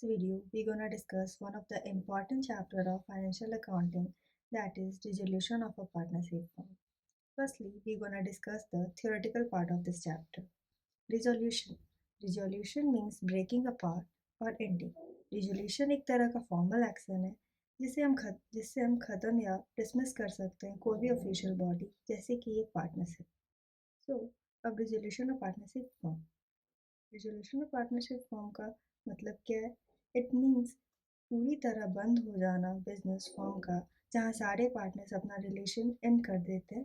This video, we're gonna discuss one of the important chapter of financial accounting, that is dissolution of a partnership firm. Firstly, we're gonna discuss the theoretical part of this chapter. Dissolution. Dissolution means breaking apart और ending. Dissolution एक तरह का formal action है जिससे हम खत्म या dismiss कर सकते हैं कोई भी official body जैसे कि एक partnership. So, अब dissolution of partnership firm. Dissolution of partnership firm का मतलब क्या है? It means पूरी तरह बंद हो जाना बिजनेस फॉर्म का जहाँ सारे पार्टनर्स अपना रिलेशन एंड कर देते हैं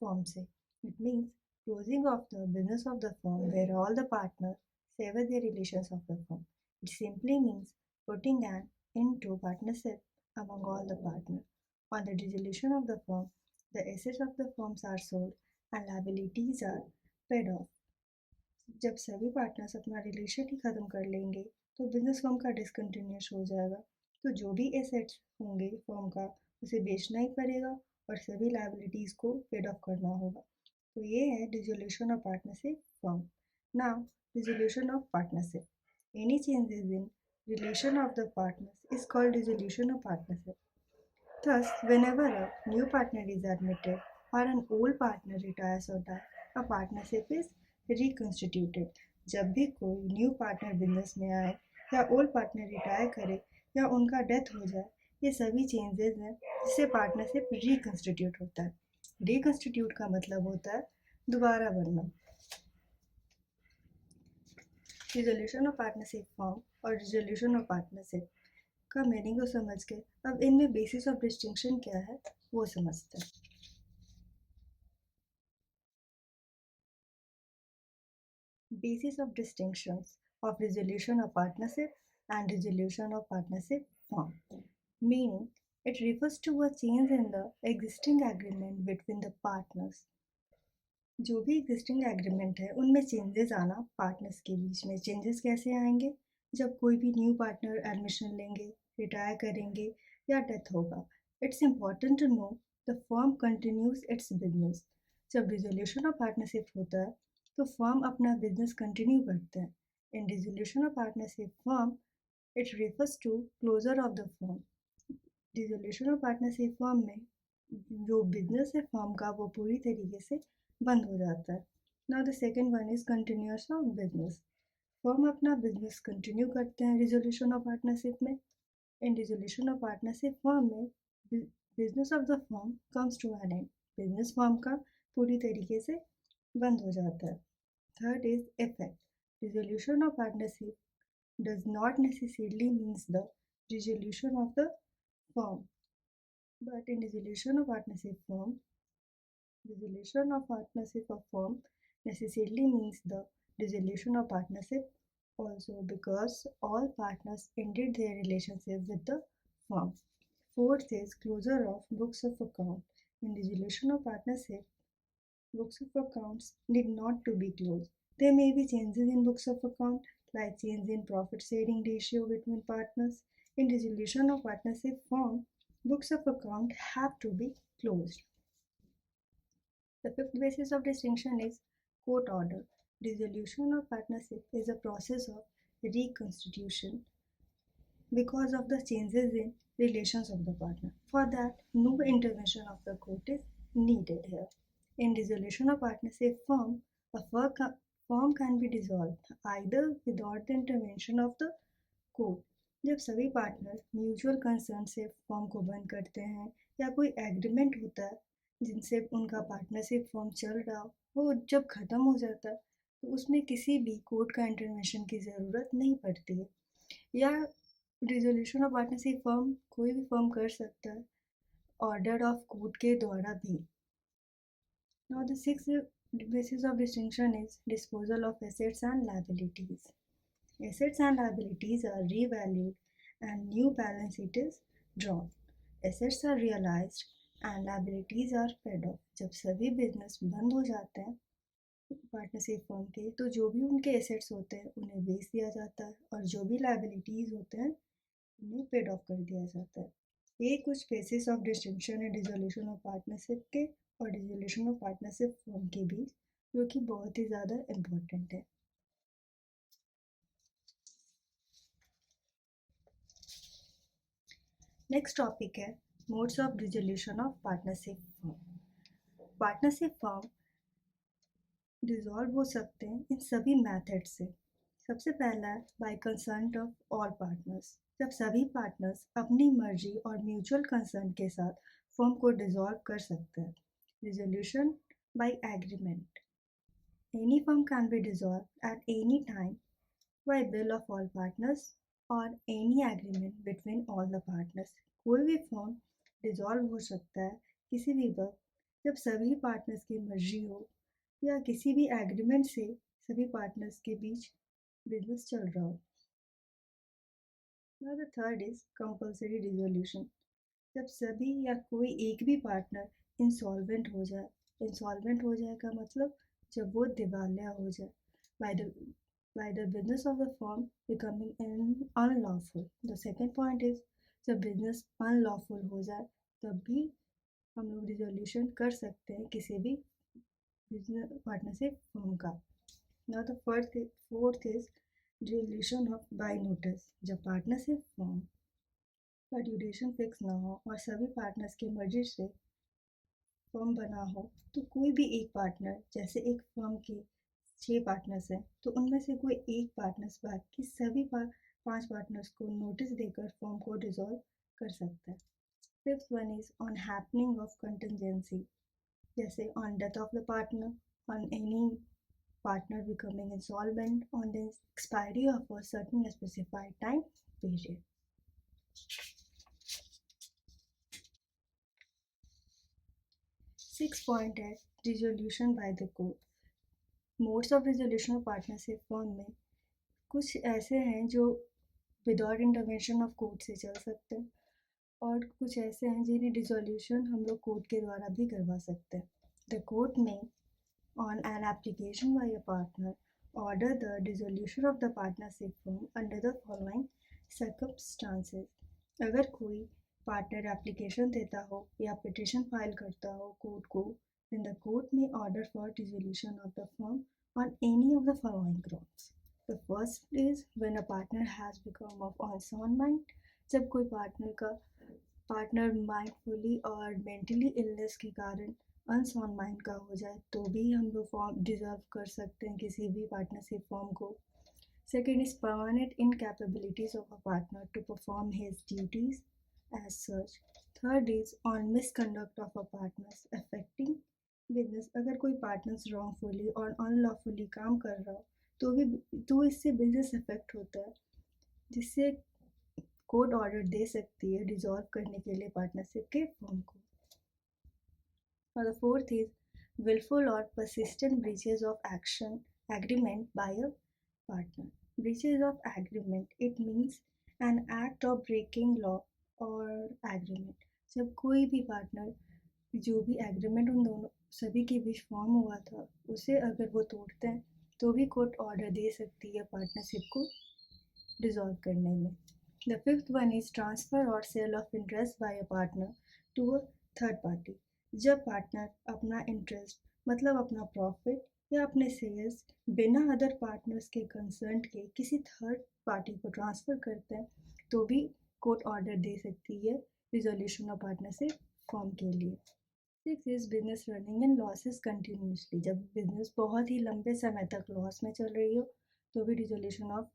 फॉर्म से. It means closing of the business of the firm where all the partner sever their relations of the firm. It simply means putting an end to partnership among all the partners. On the dissolution of the firm, the assets of the firms are sold and liabilities are paid off. जब सभी partners अपना relation ही ख़त्म कर लेंगे तो business firm का discontinuous हो जाएगा. तो जो भी एसेट्स होंगे फर्म का उसे बेचना ही पड़ेगा और सभी लायबिलिटीज़ को पेड ऑफ करना होगा. तो ये है dissolution of partnership firm. Now dissolution of partnership. Any changes in relation of the partners is called dissolution of partnership. Thus, whenever a new partner is admitted or an old partner retires or dies, a partnership is reconstituted. जब भी कोई new partner business में आए या old partner retire करे या उनका death हो जाए, ये सभी चेंजेस हैं जिससे पार्टनरशिप रिकन्स्टिट्यूट होता है. रिकन्स्टिट्यूट का मतलब होता है दोबारा बनना. रिजोल्यूशन ऑफ पार्टनरशिप फॉर्म और रिजोल्यूशन ऑफ पार्टनरशिप का मीनिंग को समझ के अब इनमें बेसिस ऑफ डिस्टिंक्शन क्या है वो समझते हैं. Basis of distinctions of resolution of partnership and resolution of partnership form. Meaning, it refers to a change in the existing agreement between the partners. जो भी एग्जिस्टिंग एग्रीमेंट है उनमें चेंजेस आना पार्टनर्स के बीच में. चेंजेस कैसे आएंगे? जब कोई भी न्यू पार्टनर एडमिशन लेंगे, रिटायर करेंगे या डेथ होगा. It's important to know the firm continues its business. जब रिजोल्यूशन ऑफ पार्टनरशिप होता है तो फर्म अपना बिजनेस कंटिन्यू करते हैं. In resolution of partnership firm it refers to closure of the firm. Resolution of partnership firm में जो business है फर्म का वो पूरी तरीके से बंद हो जाता है. Now the second one is continuous of business. Firm अपना बिजनेस कंटिन्यू करते हैं रिजोल्यूशन ऑफ पार्टनरशिप में. In resolution of partnership firm में business of the firm comes to an end. Business firm का पूरी तरीके से बंद हो जाता है. Third is effect. Resolution of partnership does not necessarily means the resolution of the firm, but in dissolution of partnership firm, dissolution of partnership of firm necessarily means the dissolution of partnership also because all partners ended their relationship with the firm. Fourth is closure of books of account. In dissolution of partnership, books of accounts need not to be closed. There may be changes in books of account like change in profit sharing ratio between partners. In dissolution of partnership firm, books of account have to be closed. The fifth basis of distinction is court order. Dissolution of partnership is a process of reconstitution because of the changes in relations of the partner. For that, no intervention of the court is needed here. In dissolution of partnership firm, a firm can be dissolved either without the intervention of the court. जब सभी partner mutual concern से form को बंद करते हैं या कोई agreement होता है जिनसे उनका पार्टनरशिप फॉर्म चल रहा हो, वो जब ख़त्म हो जाता है तो उसमें किसी भी कोर्ट का इंटरवेंशन की ज़रूरत नहीं पड़ती है. या रिजोल्यूशन ऑफ पार्टनरशिप फॉर्म कोई भी फॉर्म कर सकता है ऑर्डर ऑफ कोर्ट के द्वारा भी. Now the sixth basis of distinction is disposal of assets and liabilities. Assets and liabilities are revalued and new balance sheet is drawn. Assets are realized and liabilities are paid off. जब सभी business बंद हो जाते हैं partnership firm के तो जो भी उनके एसेट्स होते हैं उन्हें बेच दिया जाता है और जो भी लायबिलिटीज़ होते हैं उन्हें पेड ऑफ कर दिया जाता है. ये कुछ बेसिस ऑफ डिस्टिंक्शन है डिसोल्यूशन ऑफ पार्टनरशिप के और डिसोल्यूशन ऑफ पार्टनरशिप फर्म के बीच जो कि बहुत ही ज़्यादा इम्पोर्टेंट है. नेक्स्ट टॉपिक है modes of resolution of partnership form. Partnership form dissolve हो सकते हैं इन सभी मेथड से। सबसे पहला है bye consent of all partners. जब सभी पार्टनर्स अपनी मर्जी और म्यूचुअल कंसेंट के साथ फर्म को डिसॉल्व कर सकते हैं। Resolution by agreement. Any firm can be dissolve at any time by will of all partners और any agreement between all the partners. कोई भी फर्म डिसॉल्व हो सकता है किसी भी वक्त जब सभी पार्टनर्स की मर्जी हो या किसी भी एग्रीमेंट से सभी पार्टनर्स के बीच बिजनेस चल रहा हो। Now the third is compulsory resolution। जब सभी या कोई एक भी पार्टनर इंसॉल्वेंट हो जाए। इंसॉल्वेंट हो जाए का मतलब जब वो दिवालिया हो जाए। By the business of the firm becoming unlawful। The second point is जब बिजनेस अनलॉफुल हो जाए तब भी हम लोग रिजोल्यूशन कर सकते हैं किसी भी बिजनेस पार्टनरशिप फर्म का। Now the fourth is resolution of by notice। जब पार्टनरशिप फर्म का ड्यूरेशन फिक्स ना हो और सभी पार्टनर्स की मर्जी से फर्म बना हो तो कोई भी एक पार्टनर, जैसे एक फर्म के 6 पार्टनर्स हैं तो उनमें से कोई एक पार्टनर्स बाकी सभी 5 पार्टनर्स को नोटिस देकर फर्म को डिसॉल्व कर सकता है। Fifth one is on happening of contingency. जैसे on death of the partner, on any partner becoming insolvent, on the expiry of a certain specified time period। Sixth point है resolution by the court। Modes of resolution of partnership firm में कुछ ऐसे हैं जो without intervention of court से चल सकते हैं और कुछ ऐसे हैं जिन्हें रिजोल्यूशन हम लोग कोर्ट के द्वारा भी करवा सकते हैं। द कोर्ट में on an application by a partner order the dissolution of the partnership firm under the following circumstances। अगर कोई पार्टनर एप्लीकेशन देता हो या पिटिशन फाइल करता हो कोर्ट को, then the court may order for dissolution of the firm on any of the following grounds। The first is when a partner has become of unsound mind। जब कोई partner mindfully और mentally illness के कारण unsound mind का हो जाए तो भी हम लोग फॉर्म डिजर्व कर सकते हैं किसी भी पार्टनरशिप फॉर्म को। Second is permanent incapabilities of a partner to perform his duties as such. Third is on misconduct of a partners affecting business. अगर कोई पार्टनर्स रॉन्गफुली और अनलॉफुली काम कर रहा हो तो इससे बिजनेस अफेक्ट होता है, जिससे कोर्ट ऑर्डर दे सकती है डिसॉल्व करने के लिए पार्टनरशिप के फॉर्म को। और the fourth is willful or persistent breaches of action agreement by a partner। Breaches of agreement, it means an act of breaking law or agreement। जब कोई भी पार्टनर जो भी एग्रीमेंट उन दोनों सभी के बीच फॉर्म हुआ था उसे अगर वो तोड़ते हैं तो भी कोर्ट ऑर्डर दे सकती है पार्टनरशिप को डिसॉल्व करने में। The fifth one is transfer or sale of interest by a partner to a third party। जब पार्टनर अपना इंटरेस्ट मतलब अपना प्रॉफिट या अपने सेल्स बिना अदर पार्टनर्स के कंसर्न के किसी थर्ड पार्टी को ट्रांसफ़र करते हैं तो भी कोर्ट ऑर्डर दे सकती है रिजोल्यूशन ऑफ पार्टनरशिप फॉर्म के लिए। Six is business running in losses continuously. जब बिजनेस बहुत ही लंबे समय तक लॉस में चल रही हो तो भी रिजोल्यूशन ऑफ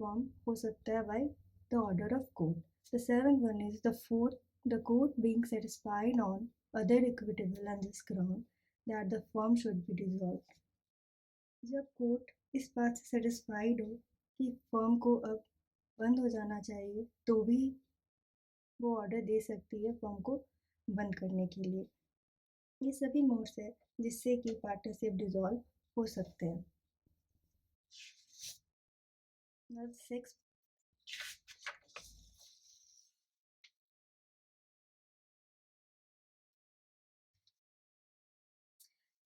फॉर्म हो सकता है bye the order of court। The seventh one is the court being satisfied on other equitable and just ground that the firm should be dissolved। जब कोर्ट इस बात से सेटिस्फाइड हो कि फर्म को अब बंद हो जाना चाहिए तो भी वो ऑर्डर दे सकती है फर्म को बंद करने के लिए। ये सभी मोड्स है जिससे कि पार्टनरशिप डिसॉल्व हो सकते हैं। सिक्स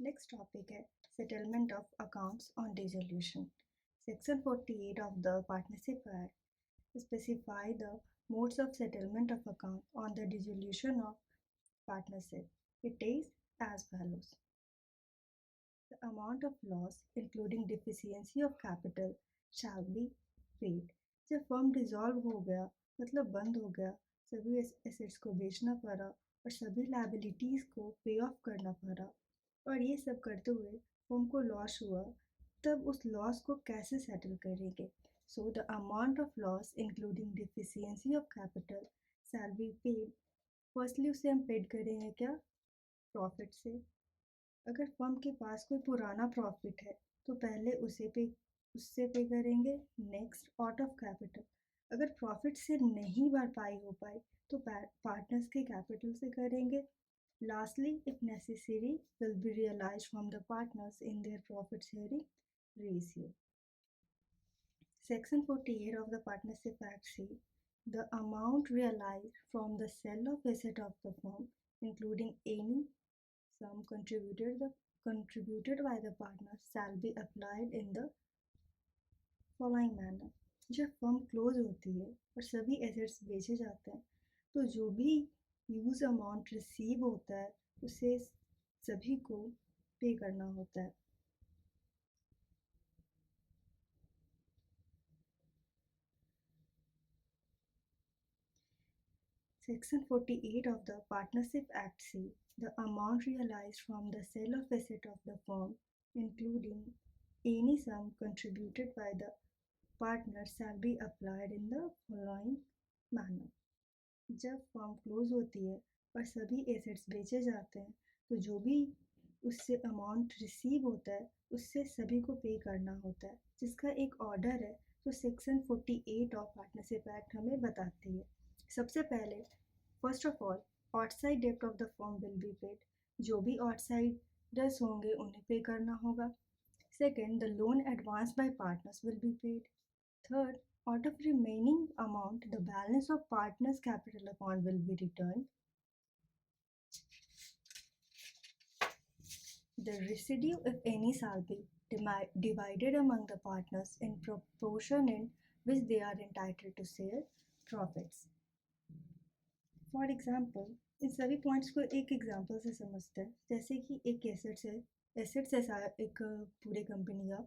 नेक्स्ट टॉपिक है settlement of accounts on dissolution. Section 48 of the partnership act specify the modes of settlement of account on the dissolution of partnership। It is as follows: the amount of loss including deficiency of capital shall be paid। जब firm dissolve हो गया मतलब बंद हो गया सभी assets को बेचना पड़ा और सभी लायबिलिटीज़ को पे ऑफ करना पड़ा, और ये सब करते हुए उनको लॉस हुआ, तब उस लॉस को कैसे सेटल करेंगे? So the amount of loss including deficiency of capital shall be paid. Firstly उसे हम पेड करेंगे क्या? प्रॉफिट से। अगर फर्म के पास कोई पुराना प्रॉफिट है तो पहले उससे पे करेंगे। Next, out of capital. अगर प्रॉफिट से नहीं भरपाई हो पाई तो पार्टनर्स के कैपिटल से करेंगे। Lastly, if necessary, will be realised from the partners in their profit sharing ratio. Section 48 of the Partnership Act say the amount realized from the sale of asset of the firm, including any sum contributed by the partners, shall be applied in the following manner. जब firm close होती है और सभी assets बेचे जाते हैं तो जो भी यूज अमाउंट रिसीव होता है उसे सभी को पे करना होता है। Section 48 of the Partnership Act say the amount realized from the sale of asset of the firm, including any sum contributed by the partners, shall be applied in the following manner. जब firm close होती है और सभी assets बेचे जाते हैं तो जो भी उससे अमाउंट रिसीव होता है उससे सभी को पे करना होता है, जिसका एक ऑर्डर है तो सेक्शन 48 ऑफ पार्टनरशिप एक्ट हमें बताती है। सबसे पहले, फर्स्ट ऑफ ऑल, आउटसाइड डेब्ट of the firm will be paid. जो भी आउटसाइडर्स होंगे उन्हें पे करना होगा। Second, the loan advance bye partners will be paid. Third, out of remaining amount, the balance of partners' capital account will be returned. The residue, if any, shall be divided among the partners in proportion in which they are entitled to share profits. For example, इन सभी points को एक example से समझते हैं। जैसे कि एक assets है एक पूरे कंपनी का,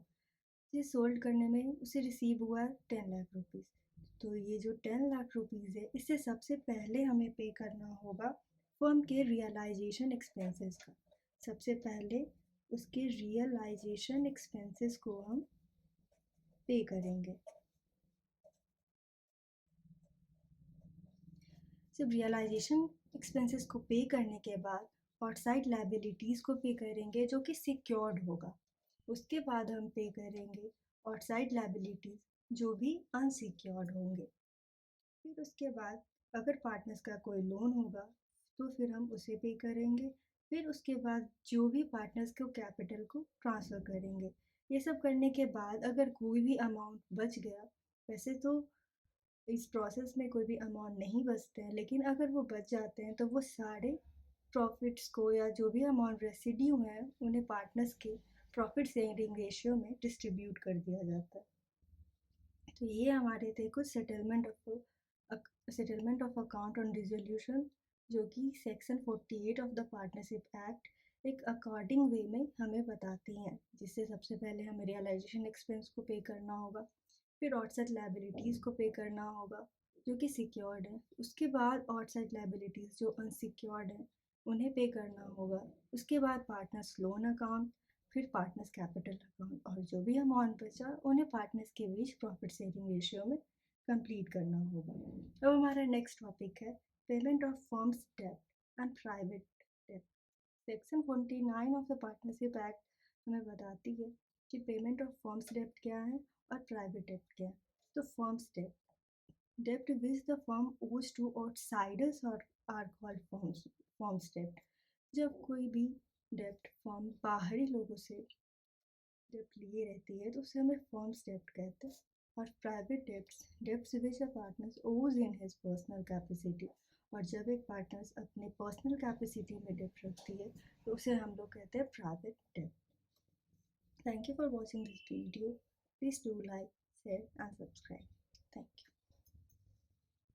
ये सोल्ड करने में उसे रिसीव हुआ 10 लाख रुपीज़। तो ये जो 10 लाख रुपीज़ है इससे सबसे पहले हमें पे करना होगा फर्म के रियलाइजेशन एक्सपेंसेस का। सबसे पहले उसके रियलाइजेशन एक्सपेंसेस को हम पे करेंगे। जब रियलाइजेशन एक्सपेंसेस को पे करने के बाद आउटसाइड लायबिलिटीज़ को पे करेंगे जो कि सिक्योर्ड होगा। उसके बाद हम पे करेंगे आउटसाइड लायबिलिटीज़ जो भी अनसिक्योर्ड होंगे। फिर उसके बाद अगर पार्टनर्स का कोई लोन होगा तो फिर हम उसे पे करेंगे। फिर उसके बाद जो भी पार्टनर्स को कैपिटल को ट्रांसफ़र करेंगे। ये सब करने के बाद अगर कोई भी अमाउंट बच गया, वैसे तो इस प्रोसेस में कोई भी अमाउंट नहीं बचते हैं, लेकिन अगर वो बच जाते हैं तो वो सारे प्रॉफिट्स को या जो भी अमाउंट रेसिड्यू है उन्हें पार्टनर्स के प्रॉफिट शेयरिंग रेशियो में डिस्ट्रीब्यूट कर दिया जाता है। तो ये हमारे थे कुछ settlement of account on resolution, जो कि section 48 of the partnership act एक अकॉर्डिंग वे में हमें बताती हैं, जिससे सबसे पहले हमें रियलाइजेशन एक्सपेंस को पे करना होगा, फिर आउटसाइड लायबिलिटीज़ को पे करना होगा जो कि सिक्योर्ड है, उसके बाद आउटसाइड लायबिलिटीज़ जो अनसिक्योर्ड हैं उन्हें पे करना होगा, उसके बाद पार्टनर्स लोन अकाउंट, फिर पार्टनर्स कैपिटल अकाउंट, और जो भी अमाउंट बचा उन्हें पार्टनर्स के बीच प्रॉफिट शेयरिंग रेशियो में कंप्लीट करना होगा। अब हमारा नेक्स्ट टॉपिक है पेमेंट ऑफ फर्म्स डेब्ट एंड प्राइवेट डेब्ट। Section 49 of the partnership act हमें बताती है कि पेमेंट ऑफ फर्म्स डेब्ट क्या है और प्राइवेट डेब्ट क्या है। तो फर्म्स डेब्ट विच द फर्म ओज to outsiders are called firms डेब्ट। जब कोई भी डेब्ट फर्म बाहरी लोगों से डेब्ट लिए रहती है तो उसे हमें फर्म्स डेब्ट कहते हैं। और प्राइवेट डेब्ट्स विच अ पार्टनर्स ओज इन हिज पर्सनल कैपेसिटी। और जब एक पार्टनर्स अपने पर्सनल कैपेसिटी में डेब्ट रखती है तो उसे हम लोग कहते हैं प्राइवेट डेब्ट। Thank you for watching this video. Please do like, share and subscribe. Thank you.